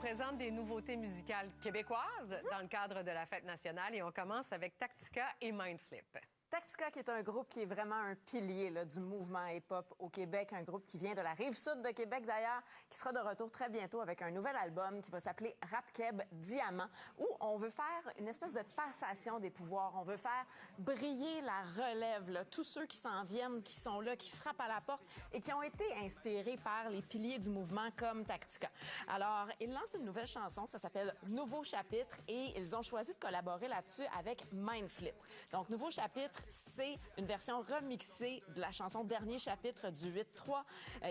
présente des nouveautés musicales québécoises dans le cadre de la Fête nationale et on commence avec Tactica et Mindflip. Tactica, qui est un groupe qui est vraiment un pilier là, du mouvement hip-hop au Québec, un groupe qui vient de la Rive-Sud de Québec d'ailleurs, qui sera de retour très bientôt avec un nouvel album qui va s'appeler Rap Keb Diamant, où on veut faire une espèce de passation des pouvoirs. On veut faire briller la relève, là, tous ceux qui s'en viennent, qui sont là, qui frappent à la porte et qui ont été inspirés par les piliers du mouvement comme Tactica. Alors, ils lancent une nouvelle chanson, ça s'appelle Nouveau Chapitre, et ils ont choisi de collaborer là-dessus avec Mindflip. Donc, Nouveau Chapitre, c'est une version remixée de la chanson Dernier Chapitre du 8-3,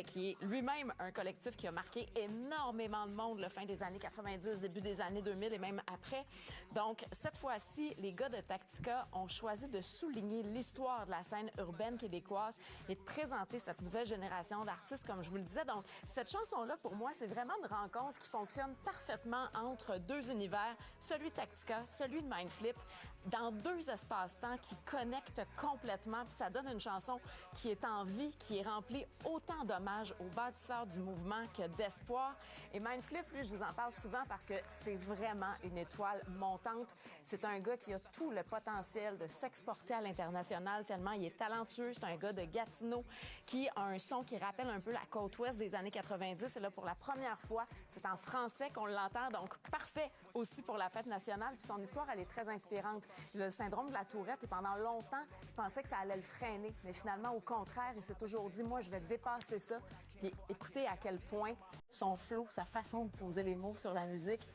qui est lui-même un collectif qui a marqué énormément de monde, la fin des années 90, début des années 2000 et même après. Donc, cette fois-ci, les gars de Tactica ont choisi de souligner l'histoire de la scène urbaine québécoise et de présenter cette nouvelle génération d'artistes, comme je vous le disais. Donc, cette chanson-là, pour moi, c'est vraiment une rencontre qui fonctionne parfaitement entre deux univers, celui de Tactica, celui de Mindflip, dans deux espaces-temps qui connectent complètement, puis ça donne une chanson qui est en vie, qui est remplie autant d'hommages aux bâtisseurs du mouvement que d'espoir. Et Mindflip, lui, je vous en parle souvent parce que c'est vraiment une étoile montante. C'est un gars qui a tout le potentiel de s'exporter à l'international tellement il est talentueux. C'est un gars de Gatineau qui a un son qui rappelle un peu la côte ouest des années 90. Et là, pour la première fois, c'est en français qu'on l'entend, donc parfait aussi pour la fête nationale. Puis son histoire, elle est très inspirante. Il a le syndrome de la Tourette et pendant longtemps, il pensait que ça allait le freiner. Mais finalement, au contraire, il s'est toujours dit, moi, je vais dépasser ça. Puis écoutez à quel point son flow, sa façon de poser les mots sur la musique,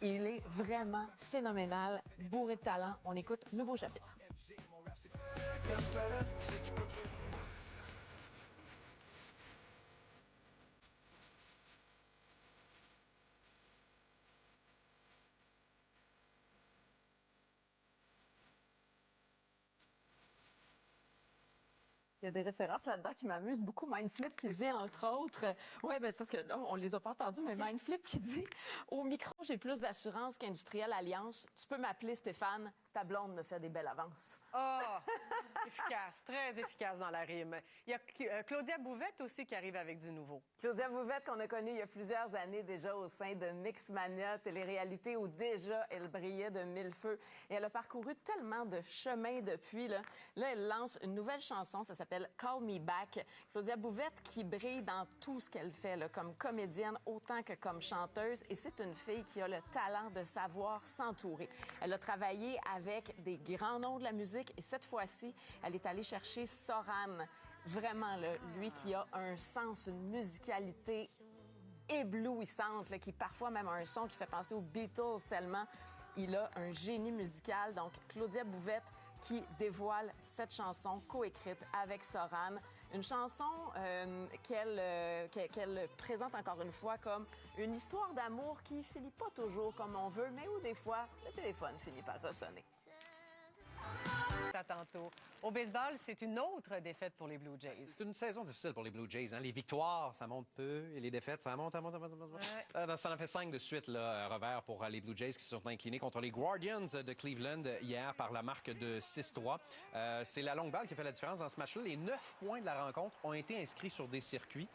il est vraiment phénoménal, bourré de talent. On écoute Nouveau Chapitre. Il y a des références là-dedans qui m'amusent beaucoup. Mindflip qui dit, entre autres, ouais, ben c'est parce que là, on les a pas entendus, mais Mindflip qui dit, au micro, j'ai plus d'assurance qu'Industriel Alliance. Tu peux m'appeler Stéphane. Ta blonde me fait des belles avances. Oh, efficace, très efficace dans la rime. Il y a Claudia Bouvette aussi qui arrive avec du nouveau. Claudia Bouvette, qu'on a connue il y a plusieurs années déjà au sein de Mixmania, télé-réalité où déjà elle brillait de mille feux. Et elle a parcouru tellement de chemins depuis. Là, elle lance une nouvelle chanson, ça s'appelle Call Me Back. Claudia Bouvette qui brille dans tout ce qu'elle fait, là, comme comédienne autant que comme chanteuse. Et c'est une fille qui a le talent de savoir s'entourer. Elle a travaillé avec des grands noms de la musique et cette fois-ci, elle est allée chercher Soran. Vraiment, là, lui qui a un sens, une musicalité éblouissante, là, qui parfois même a un son qui fait penser aux Beatles tellement il a un génie musical. Donc, Claudia Bouvette qui dévoile cette chanson coécrite avec Soran. Une chanson qu'elle présente encore une fois comme une histoire d'amour qui finit pas toujours comme on veut, mais où des fois, le téléphone finit par ressonner. À tantôt. Au baseball, c'est une autre défaite pour les Blue Jays. C'est une saison difficile pour les Blue Jays. Hein? Les victoires, ça monte peu. Et les défaites, ça monte. Ouais. Ça en fait 5 de suite, là, revers pour les Blue Jays qui se sont inclinés contre les Guardians de Cleveland hier par la marque de 6-3. C'est la longue balle qui a fait la différence dans ce match-là. Les 9 points de la rencontre ont été inscrits sur des circuits.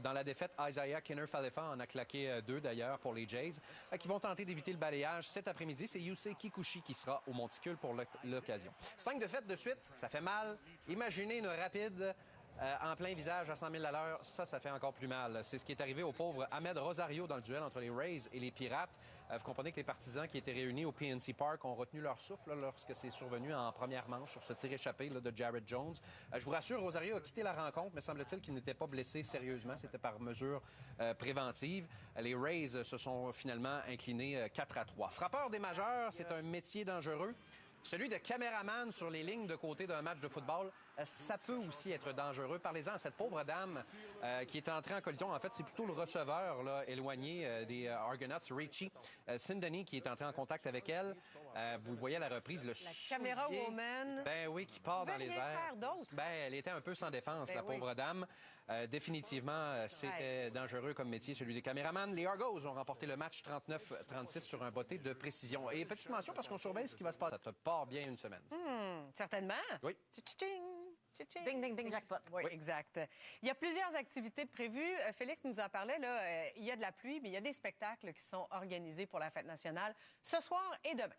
Dans la défaite, Isaiah Kinner-Falefa en a claqué 2 d'ailleurs pour les Jays, qui vont tenter d'éviter le balayage cet après-midi. C'est Yusei Kikuchi qui sera au monticule pour l'occasion. 5 défaites de suite, ça fait mal. Imaginez une rapide en plein visage à 100 000 à l'heure, ça fait encore plus mal. C'est ce qui est arrivé au pauvre Ahmed Rosario dans le duel entre les Rays et les Pirates. Vous comprenez que les partisans qui étaient réunis au PNC Park ont retenu leur souffle là, lorsque c'est survenu en première manche sur ce tir échappé là, de Jared Jones. Je vous rassure, Rosario a quitté la rencontre, mais semble-t-il qu'il n'était pas blessé sérieusement. C'était par mesure préventive. Les Rays se sont finalement inclinés 4-3. Frappeur des majeurs, c'est un métier dangereux. Celui de caméraman sur les lignes de côté d'un match de football, ça peut aussi être dangereux. Parlez-en à cette pauvre dame qui est entrée en collision. En fait, c'est plutôt le receveur là, éloigné des Argonauts, Richie Sindani, qui est entré en contact avec elle. Vous le voyez à la reprise, le caméra woman. Ben oui, qui part dans les airs. Ben, elle était un peu sans défense, la pauvre dame. Définitivement, c'était dangereux comme métier, celui des caméramans. Les Argos ont remporté le match 39-36 sur un botté de précision. Et petite mention, parce qu'on surveille ce qui va se passer. Ça te part bien une semaine. Certainement. Oui. Tching. Tchitching. Ding, ding, ding, jackpot. Oui, exact. Il y a plusieurs activités prévues. Félix nous en parlait, là. Il y a de la pluie, mais il y a des spectacles qui sont organisés pour la Fête nationale ce soir et demain.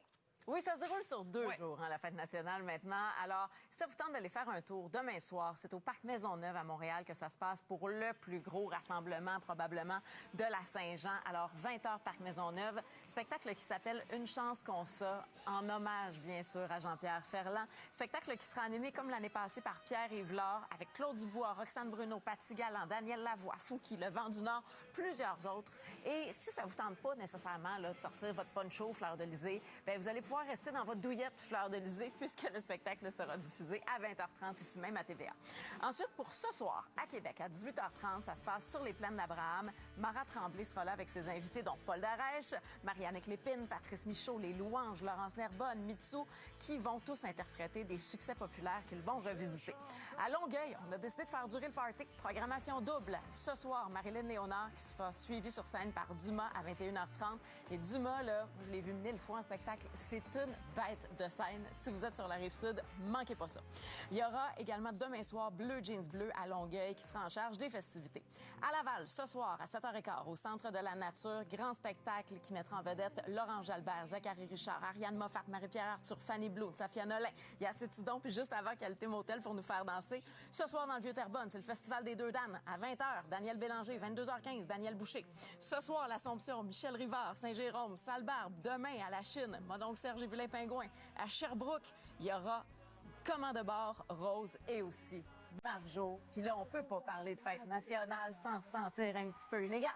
Oui, ça se déroule sur 2 jours, la Fête nationale maintenant. Alors, si ça vous tente d'aller faire un tour demain soir, c'est au Parc Maisonneuve à Montréal que ça se passe pour le plus gros rassemblement probablement de la Saint-Jean. Alors, 20h Parc Maisonneuve, spectacle qui s'appelle Une chance qu'on ça, en hommage bien sûr à Jean-Pierre Ferland. Spectacle qui sera animé comme l'année passée par Pierre-Yves Lard, avec Claude Dubois, Roxane Bruno, Paty Galland, Daniel Lavoie, Fouki, Le Vent du Nord, plusieurs autres. Et si ça vous tente pas nécessairement là, de sortir votre poncho Fleur d'Elysée, bien, vous allez pouvoir rester dans votre douillette Fleur d'Elysée puisque le spectacle sera diffusé à 20h30 ici même à TVA. Ensuite, pour ce soir, à Québec, à 18h30, ça se passe sur les plaines d'Abraham. Mara Tremblay sera là avec ses invités, dont Paul Darèche, Marianne Lépine, Patrice Michaud, Les Louanges, Laurence Nerbonne, Mitsou, qui vont tous interpréter des succès populaires qu'ils vont revisiter. À Longueuil, on a décidé de faire durer le party. Programmation double. Ce soir, Marilyn Léonard qui sera suivie sur scène par Dumas à 21h30. Et Dumas, là, je l'ai vu 1000 fois en spectacle, c'est une bête de scène. Si vous êtes sur la Rive-Sud, manquez pas ça. Il y aura également demain soir Bleu Jeans Bleu à Longueuil qui sera en charge des festivités. À Laval, ce soir à 7h15 au Centre de la Nature, grand spectacle qui mettra en vedette Laurent Jalbert, Zachary Richard, Ariane Moffat, Marie-Pierre Arthur, Fanny Bloom, Safia Nolin. Il y a Cétidon, puis juste avant Qualité Motel pour nous faire danser. Ce soir dans le Vieux-Terrebonne, c'est le Festival des Deux Dames à 20h. Daniel Bélanger, 22h15, Daniel Boucher. Ce soir, l'Assomption, Michel Rivard, Saint-Jérôme, Sallebarbe. Demain, à la Chine, mon oncle Serge et Vilain Pingouin. À Sherbrooke, il y aura Commande de bord, Rose et aussi Marjo. Puis là, on peut pas parler de fête nationale sans se sentir un petit peu illégal.